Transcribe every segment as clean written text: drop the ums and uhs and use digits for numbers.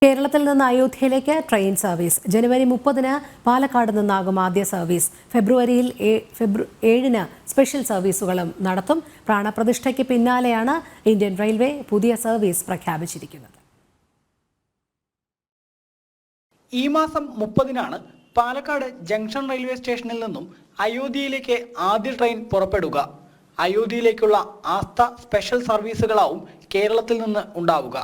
കേരളത്തിൽ നിന്ന് അയോധ്യയിലേക്ക് train service ജനുവരി 30-ന് പാലക്കാട് നിന്നാകും ആദ്യ സർവീസ്. ഫെബ്രുവരിയിൽ 7-ന് സ്പെഷ്യൽ സർവീസുകളും നടത്തും. പ്രാണപ്രതിഷ്ഠയ്ക്ക് പിന്നാലെയാണ് ഇന്ത്യൻ റെയിൽവേ പുതിയ സർവീസ് പ്രഖ്യാപിച്ചിരിക്കുന്നത്. ഈ മാസം 30-നാണ് പാലക്കാട് ജംഗ്ഷൻ റെയിൽവേ സ്റ്റേഷനിൽ നിന്നും അയോധ്യയിലേക്ക് ആദ്യ ട്രെയിൻ പുറപ്പെടുക. അയോധ്യയിലേക്കുള്ള ആസ്ഥ സ്പെഷ്യൽ സർവീസുകളാവും കേരളത്തിൽ നിന്ന് ഉണ്ടാവുക.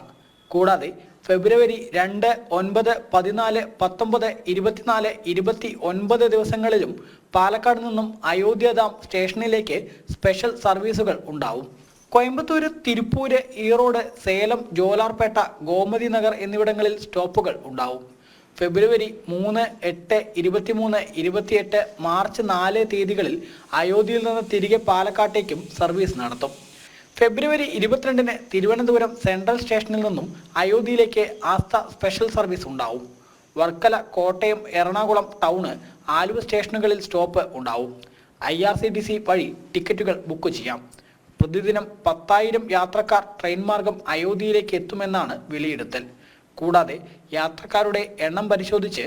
കൂടാതെ ഫെബ്രുവരി 2, 9, 14, 19, 24, 29 ദിവസങ്ങളിലും പാലക്കാട് നിന്നും അയോധ്യധാം സ്റ്റേഷനിലേക്ക് സ്പെഷ്യൽ സർവീസുകൾ ഉണ്ടാവും. കോയമ്പത്തൂര്, തിരുപ്പൂര്, ഈറോഡ്, സേലം, ജോലാർപേട്ട, ഗോമതി നഗർ എന്നിവിടങ്ങളിൽ സ്റ്റോപ്പുകൾ ഉണ്ടാവും. ഫെബ്രുവരി 3, 8, 23, 28, മാർച്ച് 4 തീയതികളിൽ അയോധ്യയിൽ നിന്ന് തിരികെ പാലക്കാട്ടേക്കും സർവീസ് നടത്തും. ഫെബ്രുവരി 22-ന് തിരുവനന്തപുരം സെൻട്രൽ സ്റ്റേഷനിൽ നിന്നും അയോധ്യയിലേക്ക് ആസ്ഥ സ്പെഷ്യൽ സർവീസ് ഉണ്ടാവും. വർക്കല, കോട്ടയം, എറണാകുളം ടൗണ്, ആലുവ സ്റ്റേഷനുകളിൽ സ്റ്റോപ്പ് ഉണ്ടാവും. IRCTC വഴി ടിക്കറ്റുകൾ ബുക്ക് ചെയ്യാം. പ്രതിദിനം 10,000 യാത്രക്കാർ ട്രെയിൻ മാർഗം അയോധ്യയിലേക്ക് എത്തുമെന്നാണ് വിലയിരുത്തൽ. കൂടാതെ യാത്രക്കാരുടെ എണ്ണം പരിശോധിച്ച്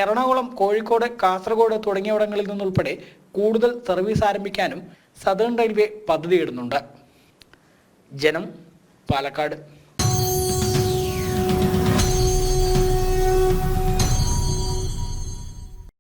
എറണാകുളം, കോഴിക്കോട്, കാസർഗോഡ് തുടങ്ങിയവിടങ്ങളിൽ നിന്നുൾപ്പെടെ കൂടുതൽ സർവീസ് ആരംഭിക്കാനും സദേൺ റെയിൽവേ പദ്ധതിയിടുന്നുണ്ട്. ജനം, പാലക്കാട്.